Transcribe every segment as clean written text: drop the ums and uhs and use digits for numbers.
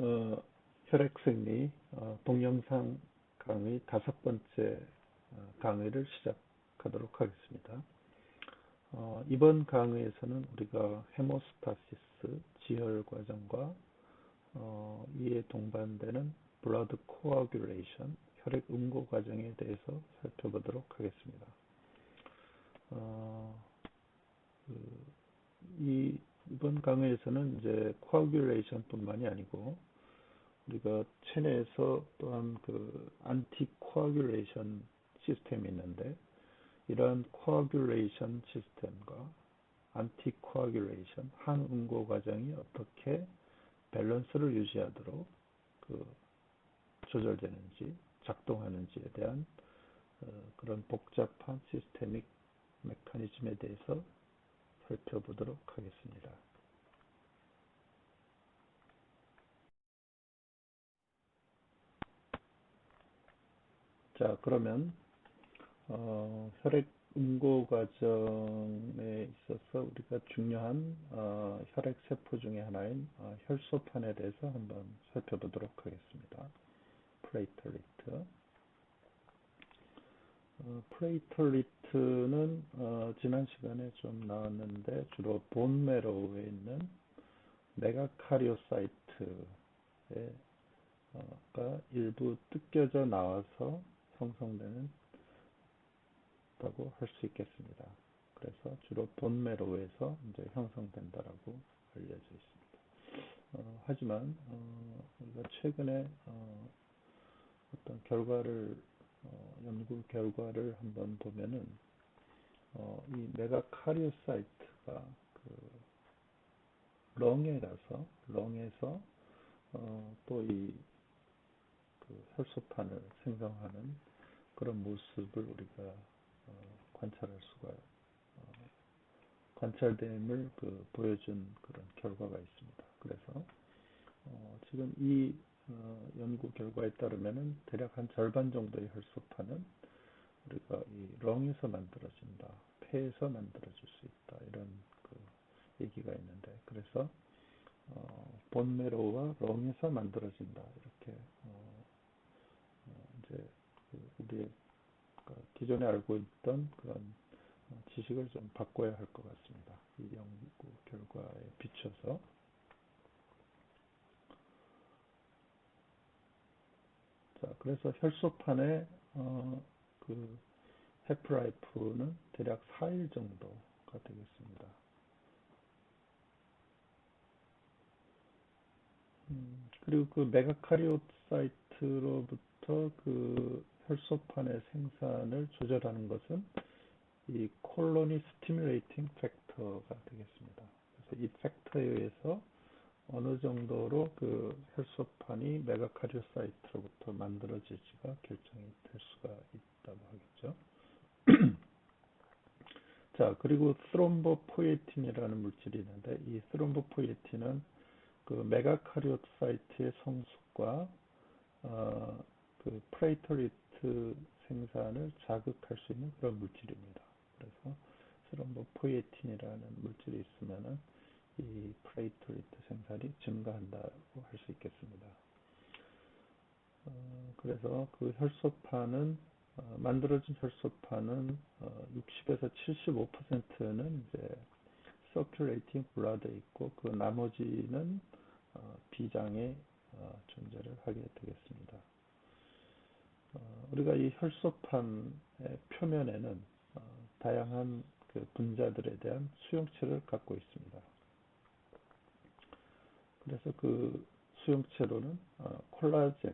어, 혈액생리 동영상 강의 다섯 번째 강의를 시작하도록 하겠습니다. 이번 강의에서는 우리가 헤모스타시스, 지혈 과정과 이에 동반되는 블러드 코아귤레이션, 혈액 응고 과정에 대해서 살펴보도록 하겠습니다. 어, 그, 이번 강의에서는 이제 코아귤레이션 뿐만이 아니고 우리가 체내에서 또한 그 안티코아귤레이션 시스템이 있는데, 이러한 코아귤레이션 시스템과 안티코아귤레이션 항응고 과정이 어떻게 밸런스를 유지하도록 조절되는지, 작동하는지에 대한 그런 복잡한 시스테믹 메커니즘에 대해서 살펴보도록 하겠습니다. 자, 그러면 혈액 응고 과정에 있어서 우리가 중요한 혈액 세포 중에 하나인 혈소판에 대해서 한번 살펴보도록 하겠습니다. 플레이틀리트. 플레이틀리트는 지난 시간에 좀 나왔는데 주로 본메로우에 있는 메가카리오사이트가 일부 뜯겨져 나와서 형성되는 다고 할 수 있겠습니다. 그래서 주로 본메로우에서 이제 형성된다라고 알려져 있습니다. 하지만 우리가 최근에 어떤 연구 결과를 한번 보면은 이 메가카리오사이트가 렁에서 또 이 혈소판을 생성하는 그런 모습을 우리가 관찰됨을 보여준 그런 결과가 있습니다. 그래서 지금 이 연구 결과에 따르면은 대략 한 절반 정도의 혈소판은 우리가 이 렁에서 만들어진다, 폐에서 만들어질 수 있다, 이런 얘기가 있는데, 그래서 본메로우와 렁에서 만들어진다, 이렇게 이제 우리의 기존에 알고 있던 그런 지식을 좀 바꿔야 할 것 같습니다. 이 연구 결과에 비춰서. 자, 그래서 혈소판의 해프라이프는 대략 4일 정도가 되겠습니다. 그리고 메가카리오사이트로부터 혈소판의 생산을 조절하는 것은 이 콜로니 스티뮬레이팅 팩터가 되겠습니다. 그래서 이 팩터에 의해서 어느 정도로 혈소판이 메가카리오사이트로부터 만들어질지가 결정이 될 수가 있다고 하겠죠. 자, 그리고 스롬보포ietin이라는 물질이 있는데, 이 스롬보포ietin은 메가카리오사이트의 성숙과 플레이트리트 생산을 자극할 수 있는 그런 물질입니다. 그래서 스롬보포ietin이라는 물질이 있으면은 이 플레이트리트 생산이 증가한다고 할 수 있겠습니다. 그래서 만들어진 혈소판은 60에서 75%는 이제 circulating blood에 있고, 나머지는 비장에 존재를 하게 되겠습니다. 우리가 이 혈소판의 표면에는 다양한 분자들에 대한 수용체를 갖고 있습니다. 그래서 수용체로는 콜라겐에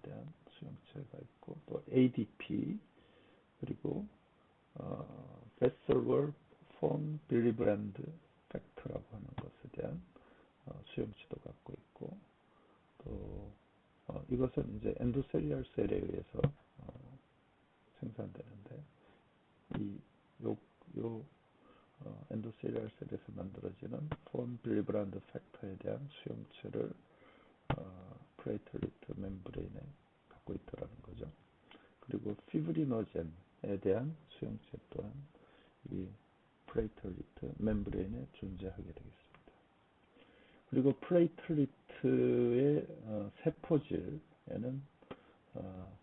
대한 수용체가 있고, 또 ADP, 그리고 Besser 폰 빌리브랜드 팩터라고 하는 것에 대한 수용체도 갖고 있고, 또 이것은 이제 엔도셀리얼 셀에 의해서 생산되는데, 요 엔도셀리얼 셀에서 만들어지는 폰 빌리브란드 팩터에 대한 수용체를 플레이틀리트 멤브레인에 갖고 있더라는 거죠. 그리고 피브리노젠에 대한 수용체 또한 이 플레이틀리트 멤브레인에 존재하게 되겠습니다. 그리고 플레이틀리트의 세포질에는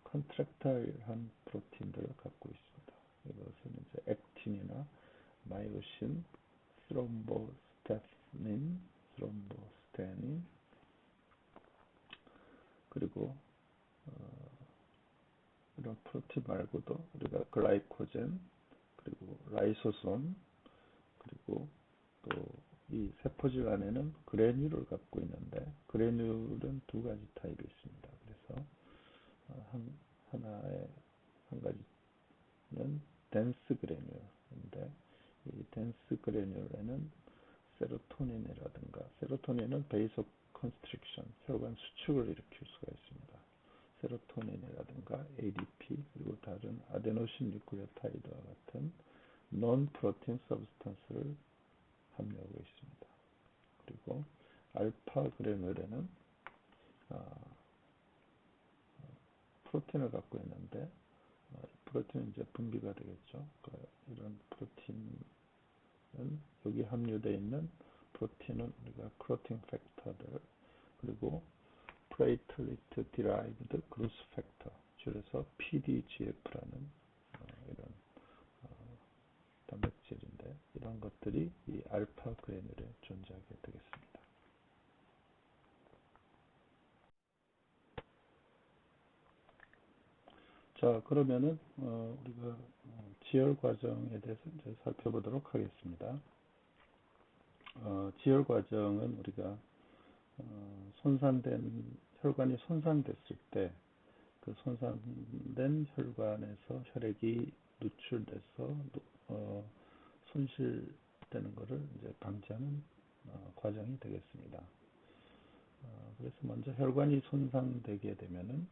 컨트랙타일한 프로틴들을 갖고 있습니다. 이것은 이제 액틴이나 마이오신, 스롬보스타닌, 스롬보스테닌, 그리고 이런 프로틴 말고도 우리가 글라이코젠, 그리고 라이소솜, 그리고 또 이 세포질 안에는 그래뉼을 갖고 있는데, 그래뉼은 두 가지 타입이 있습니다. 그래서 하나의 한 가지는 덴스 그래뉼인데, 이 덴스 그래뉼에는 세로토닌은 베이소 컨스트릭션, 혈관 수축을 일으킬 수가 있습니다. 세로토닌이라든가 ADP, 그리고 다른 아데노신 뉴클레오타이드와 같은 논 프로틴 서브스탄스를 함유하고 있습니다. 그리고 알파 그래놀에는 프로틴을 갖고 있는데, 프로틴은 이제 분비가 되겠죠. 이런 프로틴은 여기 함유되어 있는 프로틴은 우리가 크로틴 팩터들, 그리고 플레이틀리트 디라이브드 그루스 팩터, 줄여서 PDGF라는 이런 단백질인데, 이런 것들이 이 알파 그래놀에 존재하게 되겠습니다. 자, 그러면은 우리가 지혈 과정에 대해서 이제 살펴보도록 하겠습니다. 지혈 과정은 우리가 혈관이 손상됐을 때, 그 손상된 혈관에서 혈액이 누출돼서 손실되는 것을 이제 방지하는 과정이 되겠습니다. 그래서 먼저 혈관이 손상되게 되면은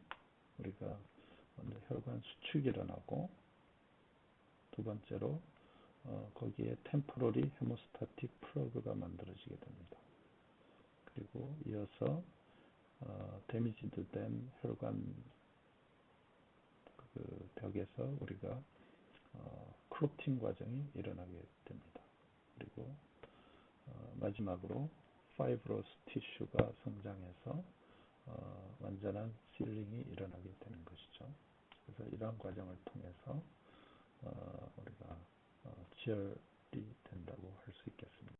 우리가 먼저 혈관 수축이 일어나고, 두 번째로 거기에 템포러리 헤모스타틱 플러그가 만들어지게 됩니다. 그리고 이어서 데미지드 된 혈관 그 벽에서 우리가 클로팅 과정이 일어나게 됩니다. 그리고 마지막으로 파이브로스 티슈가 성장해서 완전한 실링이 일어나게 되는 것이죠. 그래서 이러한 과정을 통해서 우리가 지혈이 된다고 할 수 있겠습니다.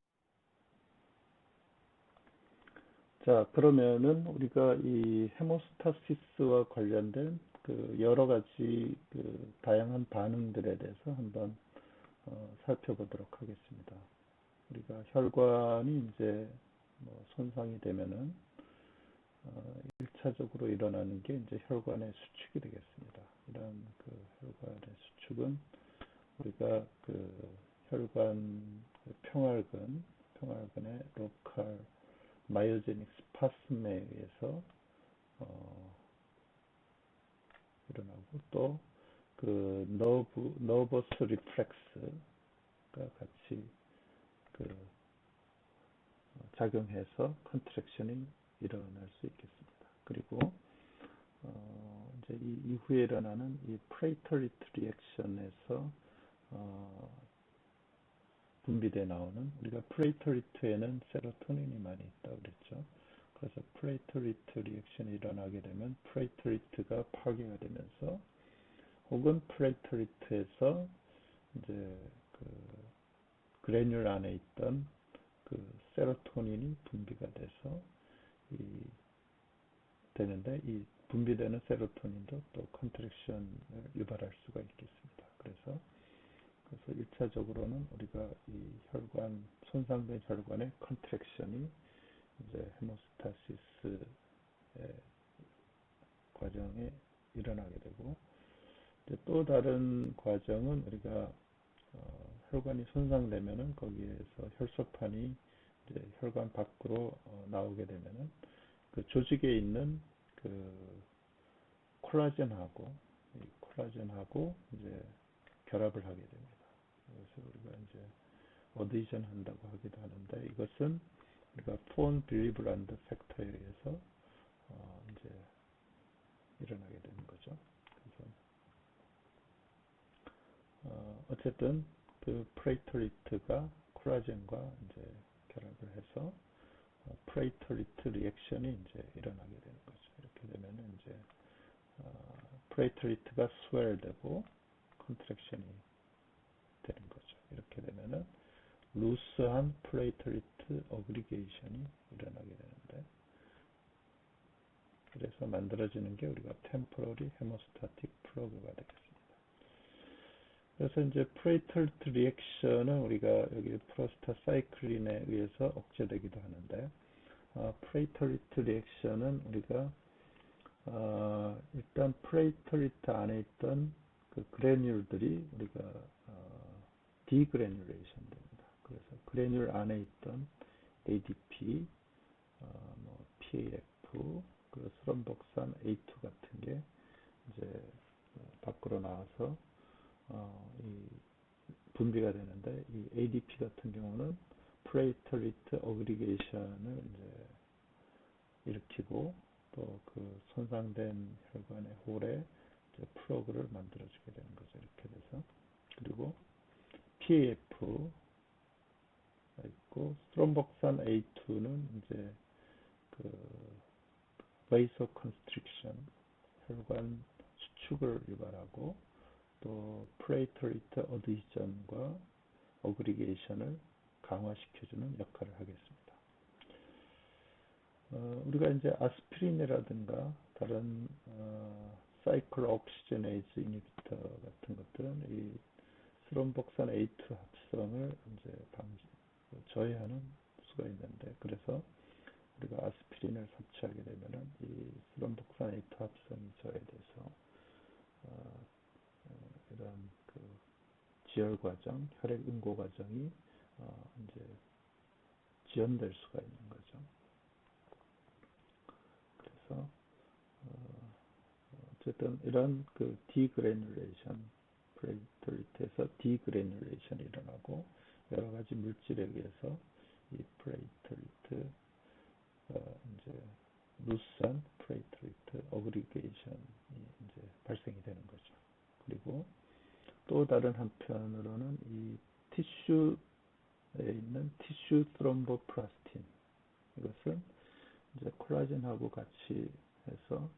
자, 그러면은 우리가 이 헤모스타시스와 관련된 그 여러 가지 그 다양한 반응들에 대해서 한번 살펴보도록 하겠습니다. 우리가 혈관이 이제 손상이 되면은 1차적으로 일어나는 게 이제 혈관의 수축이 되겠습니다. 이런 그 혈관의 수축은 우리가 그 혈관 평활근의 로컬 마이오제닉 스파스메에 의해서 일어나고, 또 그 너버스 리플렉스가 같이 그 작용해서 컨트랙션이 일어날 수 있겠습니다. 그리고 이제 이 이후에 일어나는 이 플레이틀리트 리액션에서 분비돼 나오는, 우리가 플레이틀리트에는 세로토닌이 많이 있다고 그랬죠. 그래서 플레이틀리트 리액션이 일어나게 되면 플레이틀리트가 파괴가 되면서, 혹은 플레이틀리트에서 이제 그 그래뉼 안에 있던 그 세로토닌이 분비가 돼서 되는데, 이 분비되는 세로토닌도 또 컨트랙션을 유발할 수가 있겠습니다. 그래서 1차적으로는 우리가 이 손상된 혈관의 컨트랙션이 이제 헤모스타시스의 과정에 일어나게 되고, 또 다른 과정은 우리가 혈관이 손상되면은 거기에서 혈소판이 이제 혈관 밖으로 나오게 되면은 그 조직에 있는 그 콜라겐하고 이제 결합을 하게 됩니다. 그래서 우리가 이제 어디션 한다고 하기도 하는데, 이것은 우리가 폰 빌리브란드 팩터에 의해서 이제 일어나게 되는 거죠. 그래서 어쨌든 그 플레이틀리트가 콜라겐과 이제 결합을 해서 플레이트리트 리액션이 이제 일어나게 되는 거죠. 이렇게 되면은 이제 플레이트리트가 스웰되고 컨트랙션이 되는 거죠. 이렇게 되면은 루스한 플레이트리트 어그리게이션이 일어나게 되는데, 그래서 만들어지는 게 우리가 템포러리 헤모스타틱 플러그가 되겠습니다. 그래서 이제 플레이트리트 리액션은 우리가 여기 프로스타사이클린에 의해서 억제되기도 하는데, 플레이트리트 리액션은 우리가 일단 플레이트리트 안에 있던 그 그래뉼들이 우리가 디그래뉼레이션 됩니다. 그래서 그래뉼 안에 있던 ADP, 뭐 PAF, 그 스럼복산 A2 같은 게 이제 밖으로 나와서 이 분비가 되는데, 이 ADP 같은 경우는 플레이트리트 어그리게이션을 이제 일으키고, 또 그 손상된 혈관의 홀에 이제 플러그를 만들어주게 되는 거죠. 이렇게 돼서. 그리고 PAF가 있고, 스트롬복산 A2는 이제 그 베이서 컨스트릭션, 혈관 수축을 유발하고, 또 플레이트리트 어드히전과 어그리게이션을 강화시켜주는 역할을 하겠습니다. 우리가 이제 아스피린이라든가 다른 사이클 옥시제네이즈 이니비터 같은 것들은 이 스롬복산 A2 합성을 이제 저해하는 수가 있는데, 그래서 우리가 아스피린을 섭취하게 되면은 이 스롬복산 A2 합성이 저해돼서 이런 그 지혈 과정, 혈액 응고 과정이 이제 지연될 수가 있는 거죠. 그래서 어쨌든 이런 그 디그래뉼레이션, 플레이트리트에서 디그래뉼레이션이 일어나고, 여러 가지 물질에 의해서 이 플레이트리트 이제 루스한 플레이트리트 어그리게이션이 이제 발생이 되는 거죠. 그리고 또 다른 한편으로는 이 티슈에 있는 티슈 스롬보플라스틴, 이것은 이제 콜라겐하고 같이 해서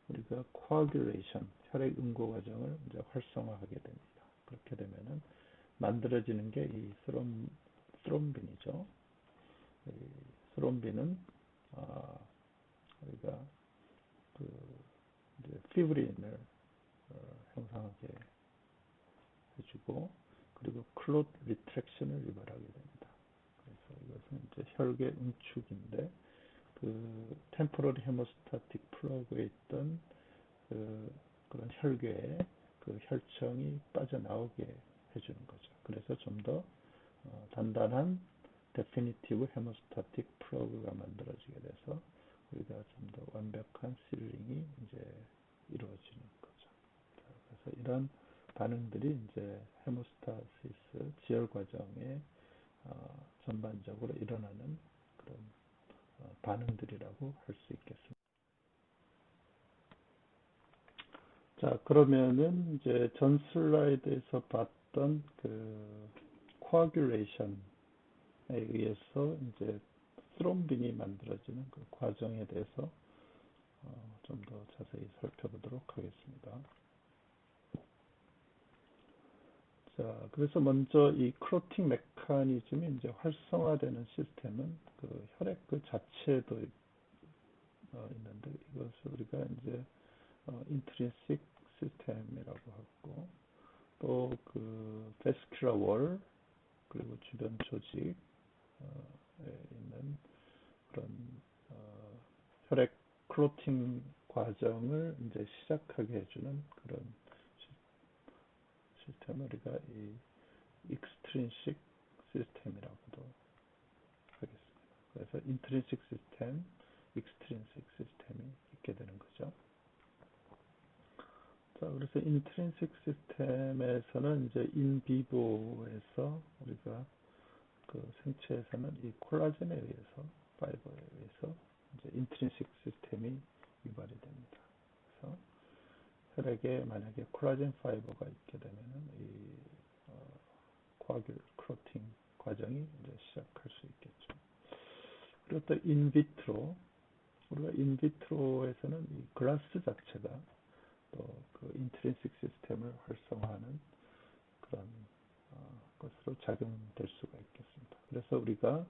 우리가 코아귤레이션, 혈액 응고 과정을 이제 활성화하게 됩니다. 그렇게 되면은 만들어지는 게 이 스롬빈이죠. 이 스롬빈은 우리가 그 이제 피브린을 형성하게 해주고, 그리고 클롯 리트랙션을 유발하게 됩니다. 그래서 이것은 이제 혈계 응축인데, 그 템포러리 헤모스타틱 플러그에 있던 그런 혈궤에 그 혈청이 빠져나오게 해주는 거죠. 그래서 좀 더 단단한 데피니티브 헤모스타틱 플러그가 만들어지게 돼서 우리가 좀 더 완벽한 실링이 이제 이루어지는 거죠. 그래서 이런 반응들이 이제 헤모스타시스 지혈 과정에 전반적으로 일어나는 그런 반응들이라고 할 수 있겠습니다. 자, 그러면은 이제 전 슬라이드에서 봤던 그 코아귤레이션에 의해서 이제 스롬빈이 만들어지는 그 과정에 대해서 좀 더 자세히 살펴보도록 하겠습니다. 자, 그래서 먼저 이 클로팅 메커니즘이 이제 활성화되는 시스템은 그 혈액 그 자체도 있는데, 이것을 우리가 이제 인트린식 시스템이라고 하고, 또 그 베스큘라 월, 그리고 주변 조직에 있는 그런 혈액 클로팅 과정을 이제 시작하게 해주는 그런 시스템을 우리가 이 익스트린식 시스템이라고도 하겠습니다. 그래서 인트린식 시스템, 익스트린식 시스템이 있게 되는 거죠. 자, 그래서 인트린식 시스템에서는 이제 인비보에서 우리가 그 생체에서는 이 콜라겐에 의해서, 파이버에 의해서 이제 인트린식 시스템이 유발이 됩니다. 그래서 혈액에 만약에 콜라겐 파이버가 있게 되면은 이 코아귤 클로팅 과정이 이제 시작할 수 있겠죠. 그리고 또 인비트로, 우리가 인비트로에서는 이 글라스 자체가 또 그 인트린식 시스템을 활성화하는 그런 것으로 작용될 수가 있겠습니다. 그래서 우리가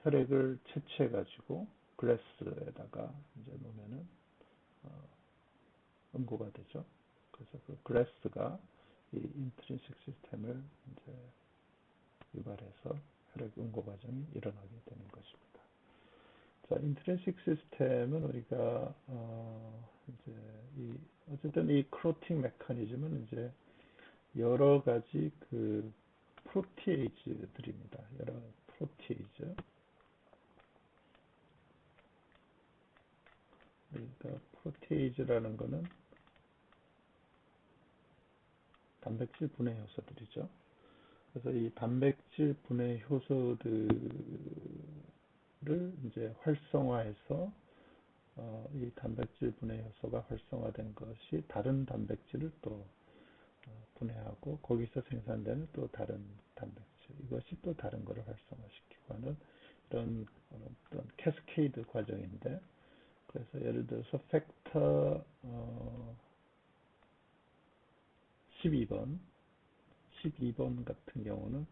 혈액을 채취해 가지고 글래스에다가 이제 놓으면은 응고가 되죠. 그래서 그 글래스가 이 인트린식 시스템을 이제 유발해서 혈액 응고 과정이 일어나게 되는 것입니다. 자, 인트린식 시스템은 우리가 이제 어쨌든 이 클로팅 메커니즘은 이제 여러 가지 그 프로티에이즈들입니다. 여러 프로티에이즈. 그러니까 프로테이즈라는 거는 단백질 분해 효소들이죠. 그래서 이 단백질 분해 효소들을 이제 활성화해서 이 단백질 분해 효소가 활성화된 것이 다른 단백질을 또 분해하고 거기서 생산되는 또 다른 단백질, 이것이 또 다른 것을 활성화시키고 하는 이런 어떤 캐스케이드 과정인데, 그래서 예를 들어서 팩터 12번 같은 경우는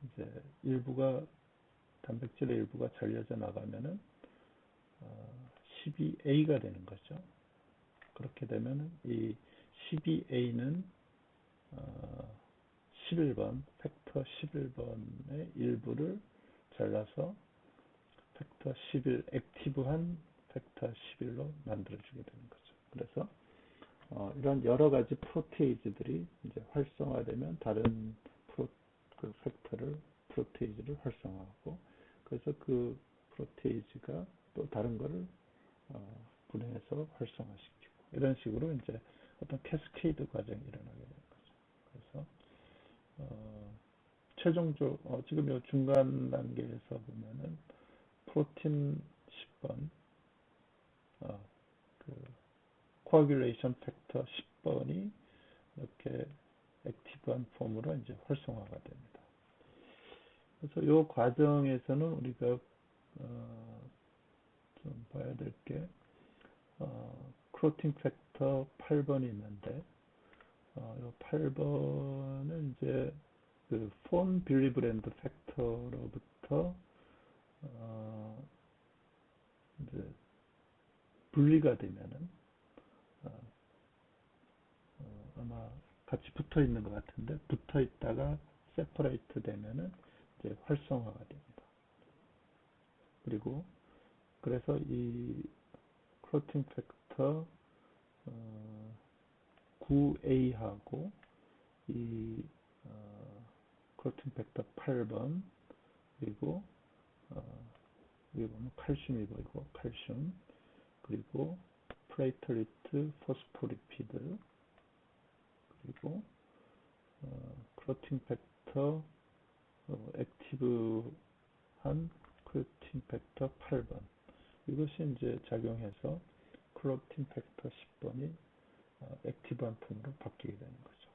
이제 단백질의 일부가 잘려져 나가면은 12A가 되는 거죠. 그렇게 되면은 이 12A는 11번, 팩터 11번의 일부를 잘라서 팩터 11, 액티브한 팩터 11로 만들어주게 되는 거죠. 그래서 이런 여러 가지 프로테이즈들이 이제 활성화되면 다른 그 프로테이즈를 활성화하고, 그래서 그 프로테이즈가 또 다른 거를 분해해서 활성화시키고, 이런 식으로 이제 어떤 캐스케이드 과정이 일어나게 되는 거죠. 그래서 최종적 지금 이 중간 단계에서 보면은 프로틴 10번, 그 코아귤레이션 팩터 10번이 이렇게 액티브한 폼으로 이제 활성화가 됩니다. 그래서 이 과정에서는 우리가 좀 봐야 될 게 크로틴 팩터 8번이 있는데, 이 8번은 이제 그 폰 빌리 브랜드 팩터로부터 이제 분리가 되면은 아마 같이 붙어 있는 것 같은데, 붙어 있다가 세퍼레이트 되면은 이제 활성화가 됩니다. 그리고 그래서 이 크로틴 팩터 9A하고 이 크로틴 팩터 8번, 그리고 여기 보면 칼슘이 보이고 칼슘, 그리고 플레이트리트 포스포리피드, 그리고 크로틴 팩터 액티브한 크로틴 팩터 8번, 이것이 이제 작용해서 크로틴 팩터 10번이 액티브한 폼으로 바뀌게 되는 거죠.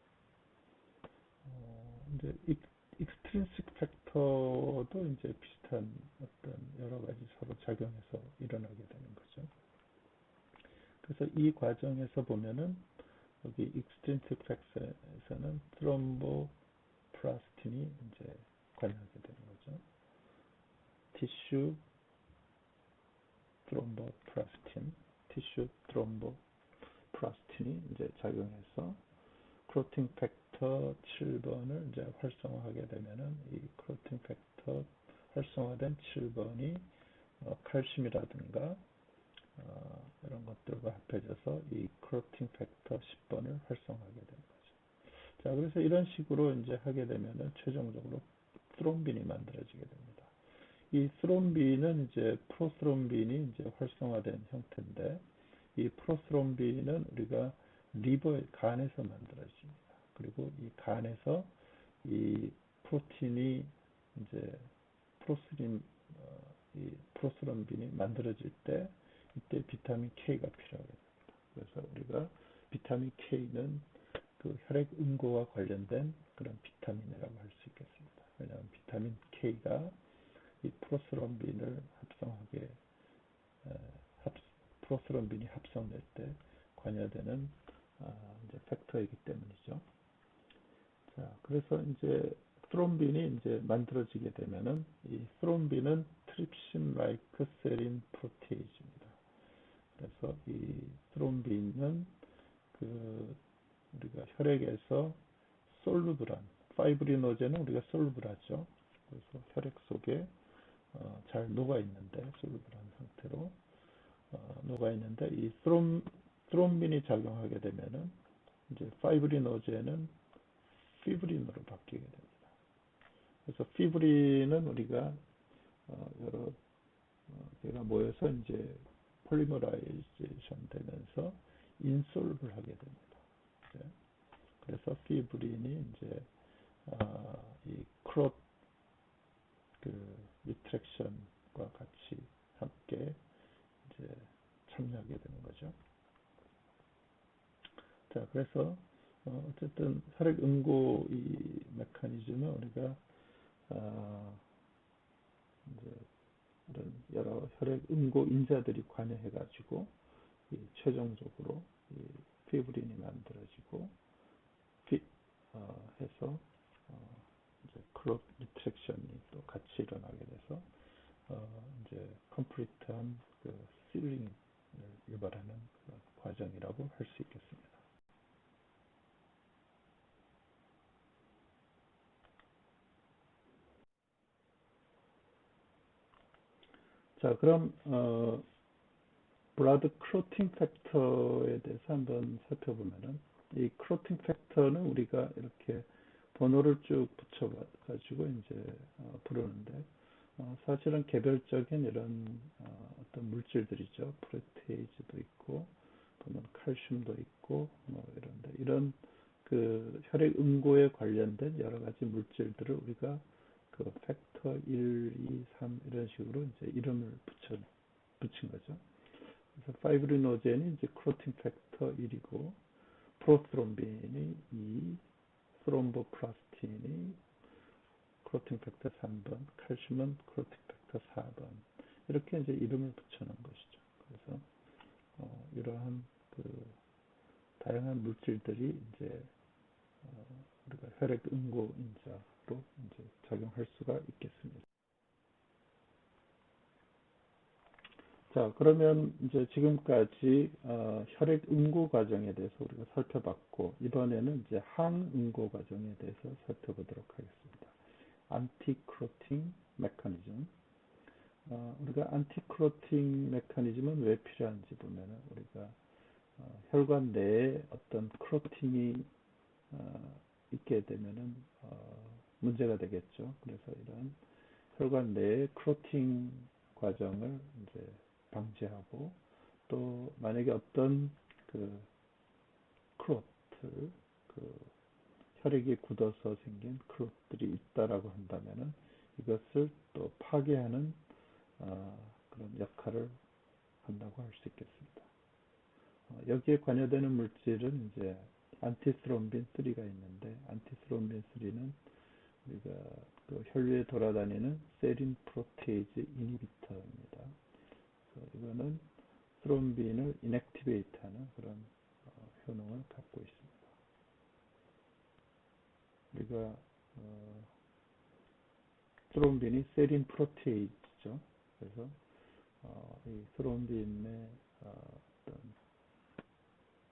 이제 익스트린식 팩터도 이제 비슷한 어떤 여러 가지 서로 작용해서 일어나게 되는 거죠. 그래서 이 과정에서 보면은 여기 익스트린식 팩터에서는 트롬보플라스틴이 이제 관여하게 되는 거죠. 티슈 트롬보플라스틴이 이제 작용해서 크로틴 팩터 7번을 이제 활성화하게 되면은 이 크로틴 팩터 활성화된 7번이 칼슘이라든가 이런 것들과 합해져서 이 크로틴 팩터 10번을 활성화하게 되는 거죠. 자, 그래서 이런 식으로 이제 하게 되면은 최종적으로 스롬빈이 만들어지게 됩니다. 이 스롬빈은 이제 프로스롬빈이 이제 활성화된 형태인데, 이 프로스롬빈은 우리가 간에서 만들어집니다. 그리고 이 간에서 이 프로틴이 이제 이 프로스롬빈이 만들어질 때 이때 비타민 K가 필요하게 됩니다. 그래서 우리가 비타민 K는 그 혈액 응고와 관련된 그런 비타민이라고 할 수 있겠습니다. 왜냐하면 비타민 K가 이 프로스럼빈을 합성하게 프로스럼빈이 합성될 때 관여되는 이제 팩터이기 때문이죠. 자, 그래서 이제 스롬빈이 이제 만들어지게 되면은 이 스롬빈은 트립신 라이크 세린 프로테이즈입니다. 그래서 이 스롬빈은 그 우리가 혈액에서 솔루블한 파이브리노젠은 우리가 솔루블하죠. 그래서 혈액 속에 잘 녹아 있는데 솔루블한 상태로 녹아 있는데 이 스롬빈이 작용하게 되면은 이제 파이브리노젠은 피브린으로 바뀌게 됩니다. 그래서 피브린은 우리가 여러 개가 모여서 이제 폴리머라이제이션 되면서 인솔블 하게 됩니다. 그래서 피브린이 이제 이 크롯 그 리트랙션과 같이 함께 이제 참여하게 되는 거죠. 자, 그래서 어쨌든 혈액 응고 이 메커니즘은 우리가 이제 이런 여러 혈액 응고 인자들이 관여해가지고 최종적으로 이 피브린이 만들어지고 해서 이제 클롯 리트랙션이 또 같이 일어나게 돼서 이제 컴플리트한 그 실링을 유발하는 그런 과정이라고 할 수 있겠습니다. 자, 그럼 브라드 클로팅 팩터에 대해서 한번 살펴보면은 이 클로팅 팩터는 우리가 이렇게 번호를 쭉 붙여가지고 이제 부르는데 사실은 개별적인 이런 어떤 물질들이죠. 프로테이즈도 있고 또는 칼슘도 있고 뭐 이런데 이런 그 혈액 응고에 관련된 여러 가지 물질들을 우리가 그 팩터 1, 2, 3 이런 식으로 이제 이름을 붙인 거죠. 그래서 파이브리노젠이 이제 클로팅 팩터 1이고 프로스트롬빈이 2, 스트롬보플라스틴이 클로팅 팩터 3번, 칼슘은 클로팅 팩터 4번 이렇게 이제 이름을 붙여놓은 것이죠. 그래서 이러한 그 다양한 물질들이 이제 우리가 혈액 응고 인자로 이제 작용할 수가 있겠습니다. 자, 그러면 이제 지금까지 혈액 응고 과정에 대해서 우리가 살펴봤고 이번에는 이제 항응고 과정에 대해서 살펴보도록 하겠습니다. 안티클로팅 메커니즘. 우리가 안티클로팅 메커니즘은 왜 필요한지 보면은 우리가 혈관 내에 어떤 클로팅이 있게 되면은 문제가 되겠죠. 그래서 이런 혈관 내의 클로팅 과정을 이제 방지하고 또 만약에 어떤 그 클로트 그 혈액이 굳어서 생긴 클로트들이 있다라고 한다면은 이것을 또 파괴하는 그런 역할을 한다고 할 수 있겠습니다. 여기에 관여되는 물질은 이제 안티스롬빈 3가 있는데 안티스롬빈 3는 우리가 그 혈류에 돌아다니는 세린 프로테이즈 이니비터입니다. 이거는 스롬빈을 인액티베이트하는 그런 효능을 갖고 있습니다. 우리가 스롬빈이 세린 프로테이즈죠. 그래서 이 스롬빈의 어떤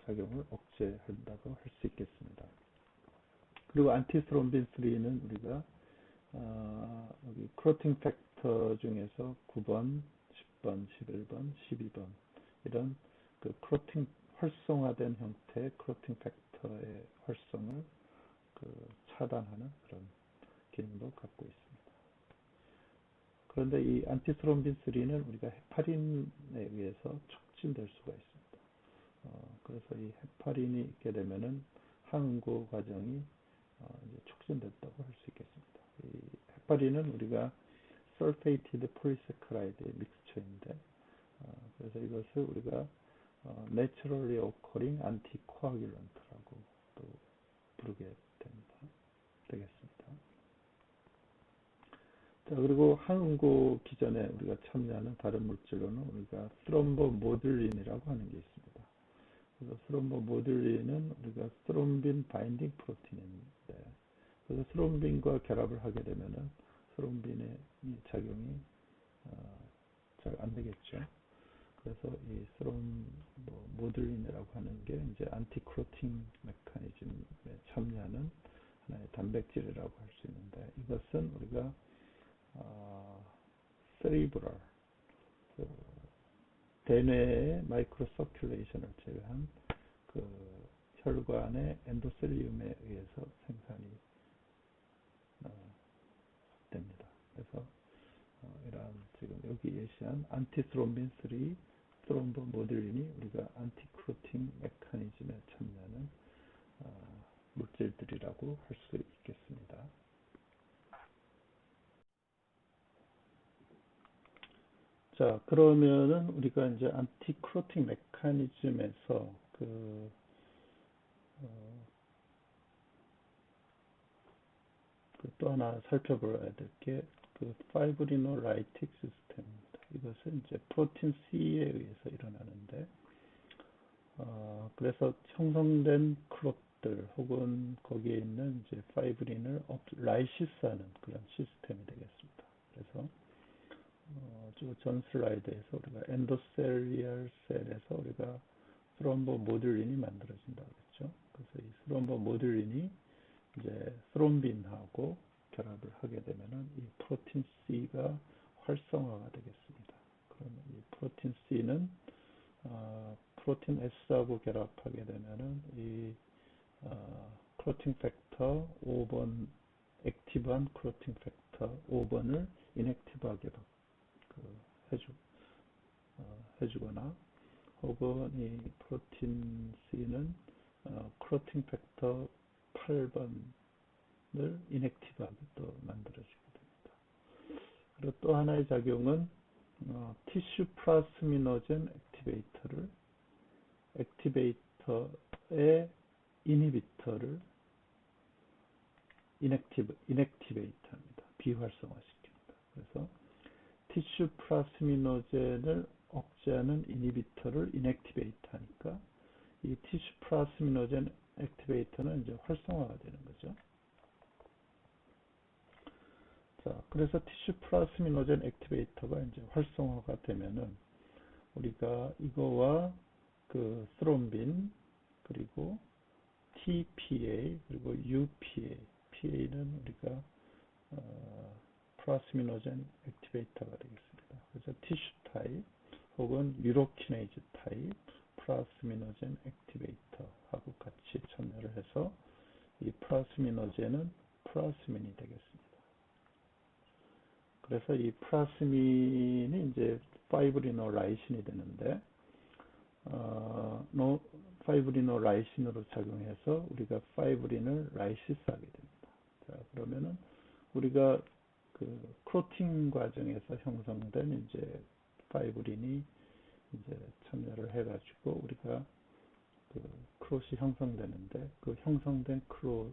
작용을 억제한다고 할 수 있겠습니다. 그리고 안티스롬빈 3는 우리가 여기 클로팅 팩터 중에서 9번, 10번, 11번, 12번 이런 그 클로팅 활성화된 형태의 클로팅 팩터의 활성을 그 차단하는 그런 기능도 갖고 있습니다. 그런데 이 안티스롬빈 3는 우리가 헤파린에 의해서 촉진될 수가 있습니다. 그래서 이 헤파린이 있게 되면은 항응고 과정이 이제 촉진됐다고 할 수 있겠습니다. 이 헤파린은 우리가 설페이티드 폴리세카라이드의 믹스처인데 그래서 이것을 우리가 naturally occurring anticoagulant라고 또 부르게 되겠습니다. 자, 그리고 항응고 기전에 우리가 참여하는 다른 물질로는 우리가 스롬보모듈린이라고 하는 게 있습니다. 그래서 스롬보모듈린은 우리가 스롬빈 바인딩 프로틴인데, 그래서 스롬빈과 결합을 하게 되면은 스롬빈의 이 작용이 잘 안 되겠죠. 그래서 이 스롬보모듈린이라고 하는 게 이제 안티크로팅 메커니즘에 참여하는 하나의 단백질이라고 할 수 있는데, 이것은 우리가 세리브럴, 그 대뇌의 마이크로 서큘레이션을 제외한 그 혈관의 엔도셀리움에 의해서 생산이 어, 됩니다. 그래서 이러한 지금 여기 예시한 안티스롬빈 3, 스롬보모듈린이 우리가 안티크로팅 메커니즘에 참여하는 물질들이라고 할 수 있겠습니다. 자, 그러면은 우리가 이제 안티크로팅 메커니즘에서 또 하나 살펴봐야 될 게 파이브리노라이틱 시스템입니다. 이것은 이제 프로틴 C에 의해서 일어나는데, 그래서 형성된 클롯들 혹은 거기에 있는 이제 파이브린을 라이시스하는 그런 시스템이 되겠습니다. 그래서 전 슬라이드에서 우리가 엔도셀리얼 셀에서 우리가 스롬보모듈린이 만들어진다고 했죠. 그래서 이 스롬보모듈린이 이제 스롬빈하고 결합을 하게 되면은 이 프로틴 C가 활성화가 되겠습니다. 그러면 이 프로틴 C는 프로틴 S하고 결합하게 되면은 이 클로팅 팩터 5번, 액티브한 클로팅 팩터 5번을 인액티브하게 해주, 해주거나, 혹은 이 프로틴 C는 클로팅 팩터 8번을 인액티브하게 또 만들어주게 됩니다. 그리고 또 하나의 작용은 티슈 플라스미노젠 액티베이터의 이니비터를 인액티베이터입니다. 비활성화시킵니다. 그래서 티슈 플라스미노젠을 억제하는 이니비터를 인액티베이터 하니까 이 티슈 플라스미노젠 액티베이터는 이제 활성화가 되는 거죠. 자, 그래서 티슈 플라스미노젠 액티베이터가 이제 활성화가 되면은 우리가 이거와 그 스롬빈, 그리고 TPA, 그리고 UPA, PA는 우리가 플라스미노젠 액티베이터가 되겠습니다. 그래서 티슈 타입 혹은 유로키네이즈 타입 플라스미노젠 액티베이터하고 같이 참여를 해서 이 플라스미노젠은 플라스민이 되겠습니다. 그래서 이 플라스민이 이제 파이브리노라이신이 되는데, 파이브리노 라이신으로 작용해서 우리가 파이브린을 라이시스하게 됩니다. 자, 그러면은 우리가 그 크로팅 과정에서 형성된 이제 파이브린이 이제 참여를 해가지고 우리가 그 크롯이 형성되는데, 그 형성된 크롯에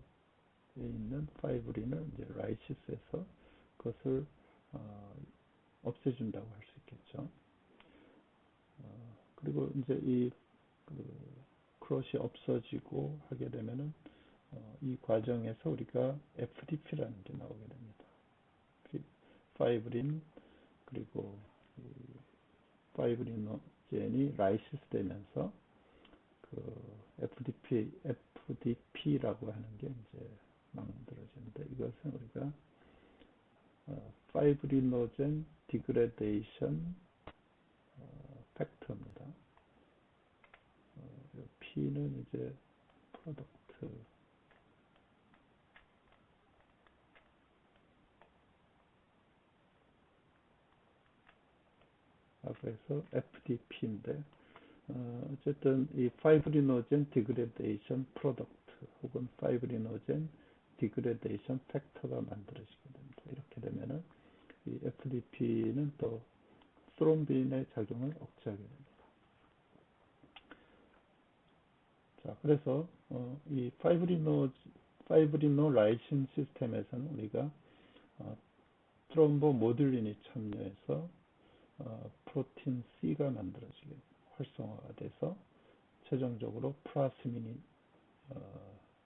있는 파이브린을 이제 라이시스해서 그것을 없애준다고 할 수 있겠죠. 그리고 이제 크롯이 없어지고 하게 되면은 이 과정에서 우리가 FDP라는 게 나오게 됩니다. 파이브린, 그리고 파이브리노젠이 라이시스 되면서 FDP라고 하는 게 이제 만들어지는데, 이것은 우리가 파이브리노젠 디그레데이션 팩터입니다. P는 이제 프로덕트, 그래서 FDP인데, 어쨌든 이 파이브리노젠 디그레데이션 프로덕트 혹은 파이브리노젠 디그레데이션 팩터가 만들어지게 됩니다. 이렇게 되면은 이 FDP는 또 스롬빈의 작용을 억제하게 됩니다. 자, 그래서 이 파이브리노 라이신 시스템에서는 우리가 스트롬보 모듈린이 참여해서 프로틴 C가 만들어지게 활성화가 돼서 최종적으로 플라스민이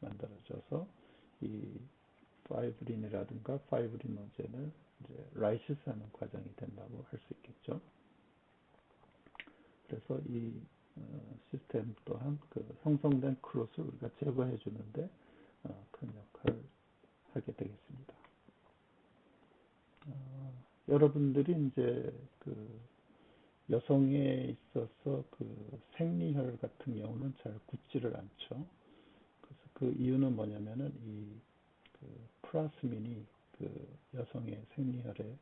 만들어져서 이 파이브린이라든가 파이브리노젠을 이제 라이시스하는 과정이 된다고 할 수 있겠죠. 그래서 이 시스템 또한 그 형성된 크롯을 우리가 제거해 주는데 큰 역할을 하게 되겠습니다. 여러분들이 이제 그 여성에 있어서 그 생리혈 같은 경우는 잘 굳지를 않죠. 그래서 그 이유는 뭐냐면은 그 플라스민이 그 여성의 생리혈에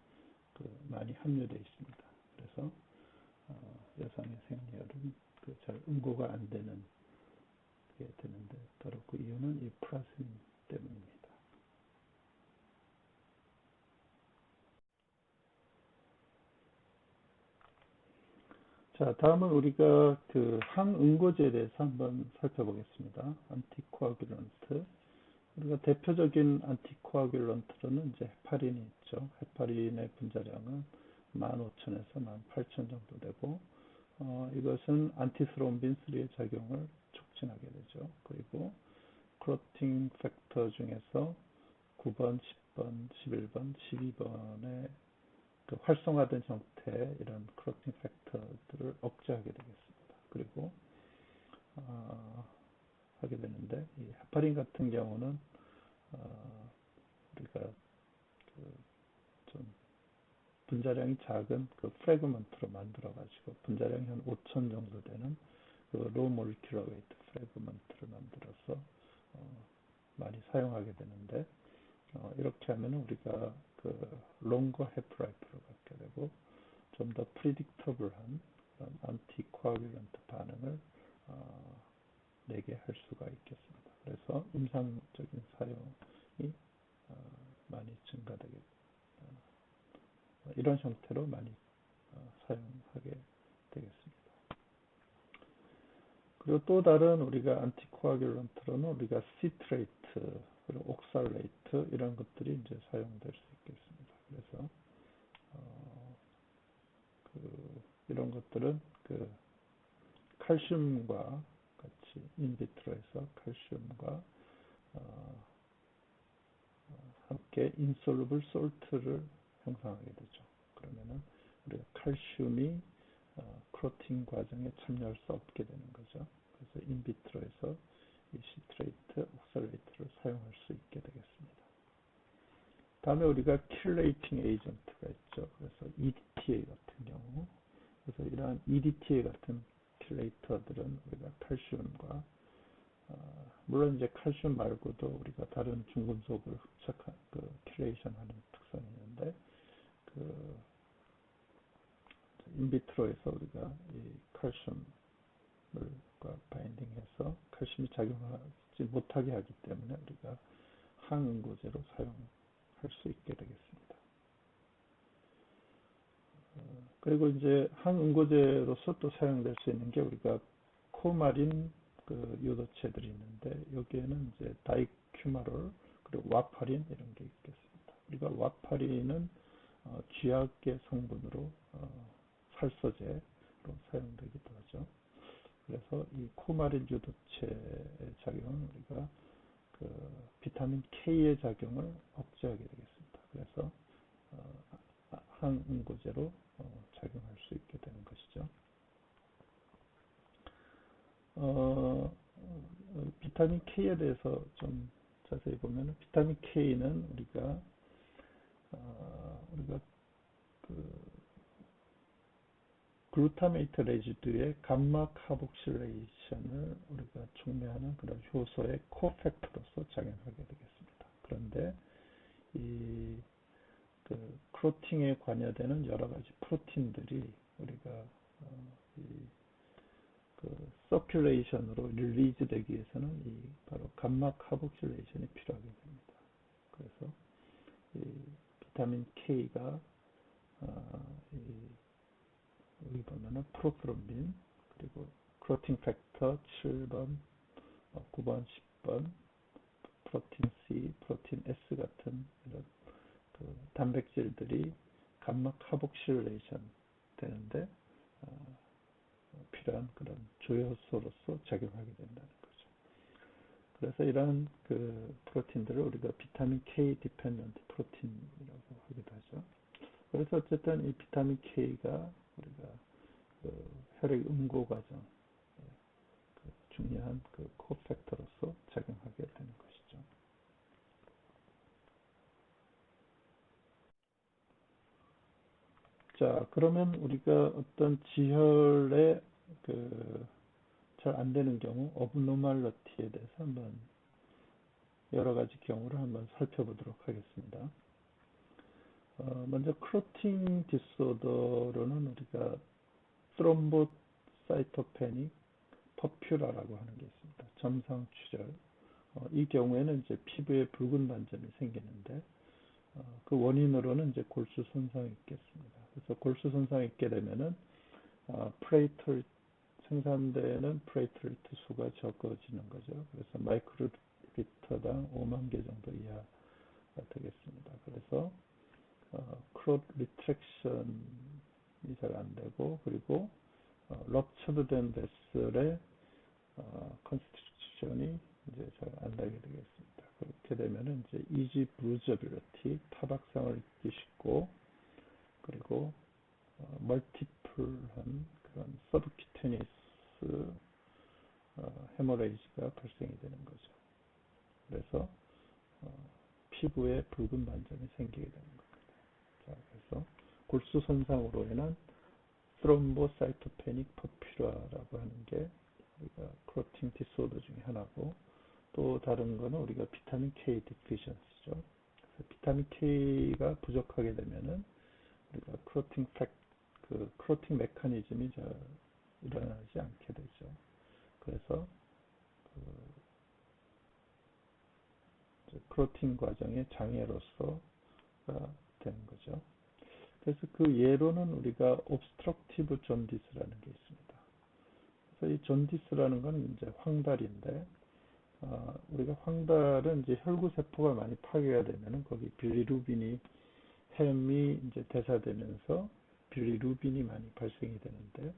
그 많이 함유되어 있습니다. 그래서 여성의 생리혈은 그 잘 응고가 안 되는 게 되는데 바로 그 이유는 이 플라스민 때문입니다. 자, 다음은 우리가 그 항응고제에 대해서 한번 살펴보겠습니다. 안티코아귤런트. 우리가 대표적인 안티코아귤런트로는 이제 헤파린이 있죠. 헤파린의 분자량은 15,000에서 18,000 정도 되고, 이것은 안티스롬빈 3의 작용을 촉진하게 되죠. 그리고 클로팅 팩터 중에서 9번, 10번, 11번, 12번의 그 활성화된 형태의 이런 클로팅 팩터들을 억제하게 되겠습니다. 그리고 하게 되는데 이 헤파린 같은 경우는 우리가 그좀 분자량이 작은 그 프래그먼트로 만들어 가지고 분자량이 한 5,000 정도 되는 그 로우 몰리큘러 웨이트 프래그먼트를 만들어서 많이 사용하게 되는데 이렇게 하면 우리가 그 롱거 해프라이프를 갖게 되고 좀 더 프리딕터블한 그런 안티코아귤런트 반응을 내게 할 수가 있겠습니다. 그래서 임상적인 사용이 많이 증가되게 이런 형태로 많이 사용하게 되겠습니다. 그리고 또 다른 우리가 안티코아귤런트로는 우리가 시트레이트 그리고 옥살레이트 이런 것들이 이제 사용될 수 있겠습니다. 그래서 이런 것들은 그 칼슘과 같이 인비트로에서 칼슘과 함께 인솔루블 솔트를 형성하게 되죠. 그러면은 우리가 칼슘이 크로팅 과정에 참여할 수 없게 되는 거죠. 그래서 인비트로에서 이 시트레이트, 옥살레이트를 사용할 수 있게 되겠습니다. 다음에 우리가 킬레이팅 에이전트가 있죠. 그래서 EDTA 같은 경우, 그래서 이러한 EDTA 같은 킬레이터들은 우리가 칼슘과 물론 이제 칼슘 말고도 우리가 다른 중금속을 흡착한 그 킬레이션하는 특성이 있는데 그 인비트로에서 우리가 이 칼슘과 바인딩해서 칼슘이 작용하지 못하게 하기 때문에 우리가 항응고제로 사용할 수 있게 되겠습니다. 그리고 이제 항응고제로서 또 사용될 수 있는 게 우리가 코마린 그 요도체들이 있는데 여기에는 이제 다이큐마롤 그리고 와파린 이런 게 있겠습니다. 우리가 와파린은 쥐약의 성분으로 살서제로 사용되기도 하죠. 그래서 이 코마린 요도체의 작용은 우리가 그 비타민 K의 작용을 억제하게 되겠습니다. 그래서 항응고제로 작용할 수 있게 되는 것이죠. 비타민 K에 대해서 좀 자세히 보면 비타민 K는 우리가 그 글루타메이트 레지두의 감마 카복실레이션을 우리가 촉매하는 그런 효소의 코팩터로서 작용하게 되겠습니다. 그런데 이 그 크로팅에 관여되는 여러 가지 프로틴들이 우리가 그 서큘레이션으로 릴리즈 되기 위해서는 이 바로 감마 카복실레이션이 필요하게 됩니다. 그래서 이 비타민 K가 여기 보면은 프로트롬빈 그리고 크로팅 팩터 7번, 9번, 10번, 프로틴 C, 프로틴 S 같은 이런 그 단백질들이 감막 카복실레이션 되는데 필요한 그런 조효소로서 작용하게 된다는 거죠. 그래서 이러한 그 프로틴들을 우리가 비타민 K 디펜던트 프로틴이라고 하기도 하죠. 그래서 어쨌든 이 비타민 K가 우리가 그 혈액 응고 과정 그 중요한 그 코팩터로서 작용하게 되는 것이죠. 자, 그러면 우리가 어떤 지혈에 그 잘 안 되는 경우, 어브노말러티에 대해서 한번 여러 가지 경우를 한번 살펴보도록 하겠습니다. 먼저 크로팅 디소더로는 우리가 트롬보사이토페닉 퍼퓰라라고 하는 게 있습니다. 점상추절. 이 경우에는 이제 피부에 붉은 반점이 생기는데 그 원인으로는 이제 골수 손상이 있겠습니다. 그래서 골수 손상이 있게 되면은 프레이트 생산되는 프레이트리트 수가 적어지는 거죠. 그래서 마이크로리터당 5만 개 정도 이하가 되겠습니다. 그래서 크롯 리트랙션이 잘 안 되고 그리고 럽처드 된 베슬의 컨스티튜션이 이제 잘 안 되게 되겠습니다. 그렇게 되면은 이제 이지 브루저빌리티 타박상을 입기 쉽고 그리고 멀티플한 그런 서브큐테니스 헤모레이지가 발생이 되는 거죠. 그래서 피부에 붉은 반점이 생기게 되는 겁니다. 자, 그래서 골수 손상으로 인한 트롬보사이토페닉 퍼퓰라라고 하는 게 우리가 크로팅 디소더 중에 하나고 또 다른 거는 우리가 비타민 K 디피션시죠. 그래서 비타민 K가 부족하게 되면은 우리가 그 크로팅 메커니즘이 잘 일어나지 않게 되죠. 그래서 그 크로팅 과정의 장애로서가 되는 거죠. 그래서 그 예로는 우리가 obstructive jaundice라는 게 있습니다. 그래서 이 존디스라는 건 이제 황달인데 우리가 황달은 이제 혈구 세포가 많이 파괴가 되면은 거기 빌리루빈이 햄이 이제 대사되면서 빌리루빈이 많이 발생이 되는데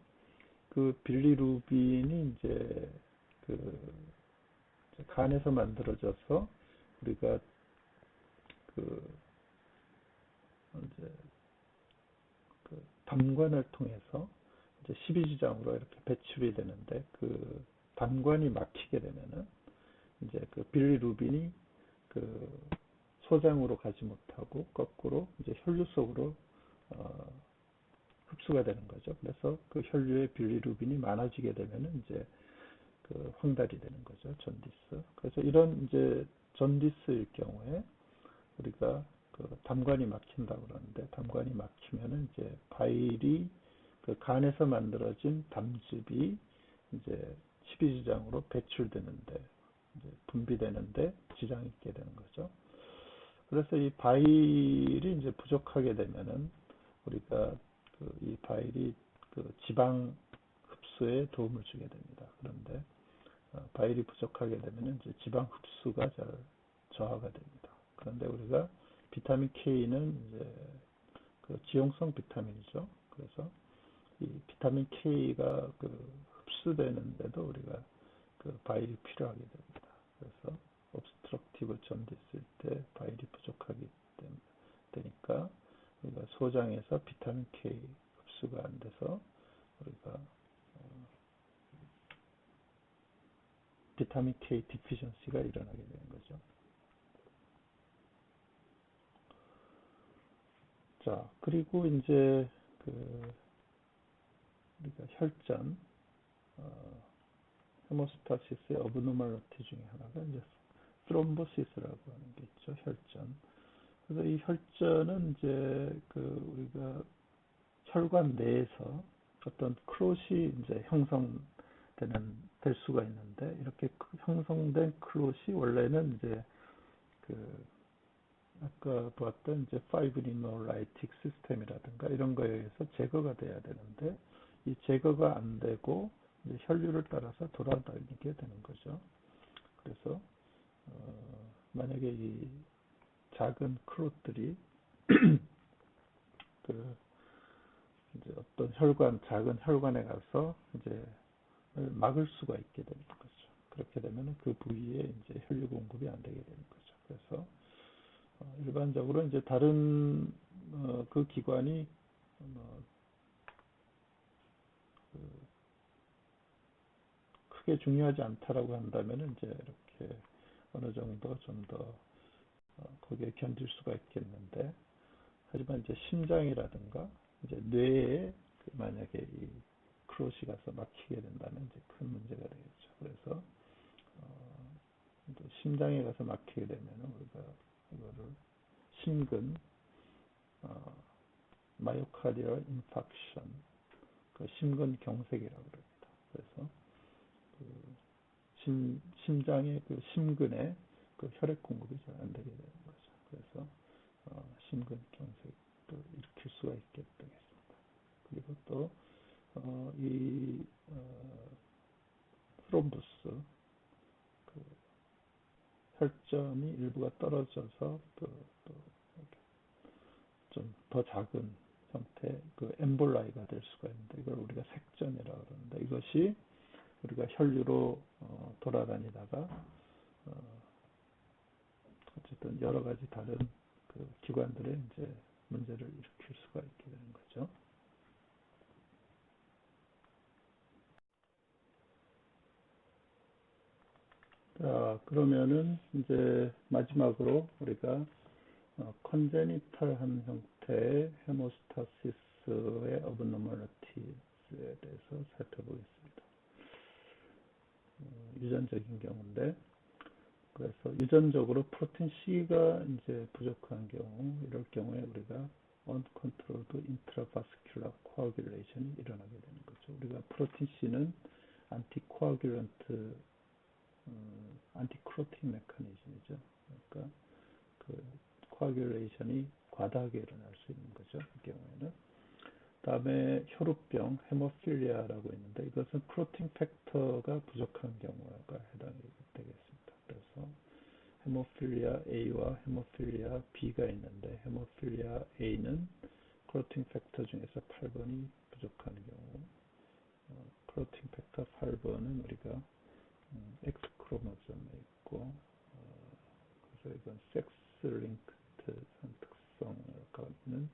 그 빌리루빈이 이제 그 간에서 만들어져서 우리가 그 이제 그 담관을 통해서 이제 십이지장으로 이렇게 배출이 되는데 그 담관이 막히게 되면은 이제 그 빌리루빈이 그 소장으로 가지 못하고 거꾸로 이제 혈류 속으로 흡수가 되는 거죠. 그래서 그 혈류에 빌리루빈이 많아지게 되면은 이제 그 황달이 되는 거죠. 존디스. 그래서 이런 이제 존디스일 경우에 우리가 그 담관이 막힌다고 그러는데 담관이 막히면은 이제 바일이 그 간에서 만들어진 담즙이 이제 십이지장으로 배출되는데 이제 분비되는데 지장이 있게 되는 거죠. 그래서 이 바일이 이제 부족하게 되면은 우리가 이 바일이 그 지방 흡수에 도움을 주게 됩니다. 그런데 바일이 부족하게 되면은 이제 지방 흡수가 잘 저하가 됩니다. 그런데 우리가 비타민 K는 이제 그 지용성 비타민이죠. 그래서 이 비타민 K가 그 흡수되는데도 우리가 그 바일이 필요하게 됩니다. 그래서 obstructive jaundice일 때 바일이 부족하기 되니까 우리가 소장에서 비타민 K 흡수가 안 돼서 우리가 비타민 K 디피션시가 일어나게 되는 거죠. 자, 그리고 이제 그 우리가 혈전, 헤모스타시스의 어브노멀리티 중에 하나가 이제 트롬보시스라고 하는 게 있죠. 혈전. 그래서 이 혈전은 이제 그 우리가 혈관 내에서 어떤 클롯이 이제 될 수가 있는데 이렇게 형성된 클롯이 원래는 이제 그 아까 보았던 이제 파이브리노라이틱 시스템이라든가 이런 거에 의해서 제거가 돼야 되는데 이 제거가 안 되고 이제 혈류를 따라서 돌아다니게 되는 거죠. 그래서 만약에 이 작은 클롯들이 그 이제 어떤 혈관, 작은 혈관에 가서 이제 막을 수가 있게 되는 거죠. 그렇게 되면 그 부위에 이제 혈류 공급이 안 되게 되는 거죠. 그래서 일반적으로 이제 다른 그 기관이 어, 그 크게 중요하지 않다라고 한다면 이제 이렇게 어느 정도 좀 더 거기에 견딜 수가 있겠는데, 하지만 이제 심장이라든가 이제 뇌에 만약에 이 크롯이 가서 막히게 된다면 이제 큰 문제가 되겠죠. 그래서 또 심장에 가서 막히게 되면 우리가 이거를 심근 어, 마이오카디얼 인팍션, 그 심근 경색이라고 그럽니다. 그래서 그 심장의 그 심근에 그 혈액 공급이 잘 안 되게 되는 거죠. 그래서 심근 경색도 일으킬 수가 있게 되겠습니다. 그리고 또 이 트롬부스, 그 혈점이 일부가 떨어져서 좀 더 작은 형태, 그 엠볼라이가 될 수가 있는데, 이걸 우리가 색전이라고 그러는데, 이것이 우리가 혈류로 돌아다니다가 어쨌든 여러 가지 다른 그 기관들에 이제 문제를 일으킬 수가 있게 되는 거죠. 자, 그러면은 이제 마지막으로 우리가 컨제니탈한 형태의 헤모스타시스의 어브노멀리티에 대해서 살펴보겠습니다. 유전적인 경우인데, 그래서 유전적으로 프로틴 C가 이제 부족한 경우, 이럴 경우에 우리가 uncontrolled intravascular coagulation이 일어나게 되는 거죠. 우리가 프로틴 C는 안티코아귤런트, 안티크로팅 메커니즘이죠. 그러니까 그 코아귤레이션이 과다하게 일어날 수 있는 거죠. 이 경우에는. 다음에 혈우병, 헤모필리아라고 있는데, 이것은 프로틴 팩터가 부족한 경우가 해당이 되겠습니다. 그래서 헤모필리아 A와 헤모필리아 B가 있는데, 헤모필리아 A는 프로틴 팩터 중에서 8번이 부족한 경우, 프로틴 팩터 8번은 우리가 X 크로모점에 있고, 그래서 이건 섹스 링크드한 특성을 갖는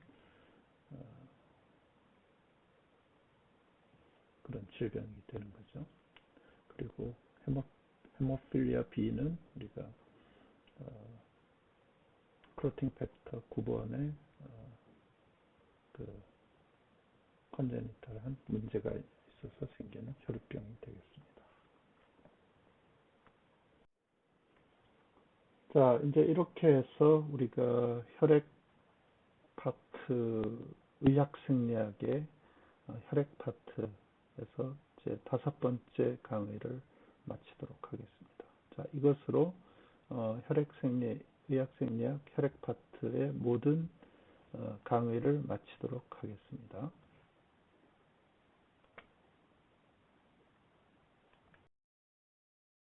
그런 질병이 되는 거죠. 그리고 헤모필리아 B는 우리가 프로틴 팩터 9번에 그 컨제니탈한 문제가 있어서 생기는 혈우병이 되겠습니다. 자, 이제 이렇게 해서 우리가 혈액 파트, 의학생리학의 혈액 파트에서 제 5번째 강의를 마치도록 하겠습니다. 자, 이것으로 혈액생리, 의학생리학 혈액 파트의 모든 강의를 마치도록 하겠습니다.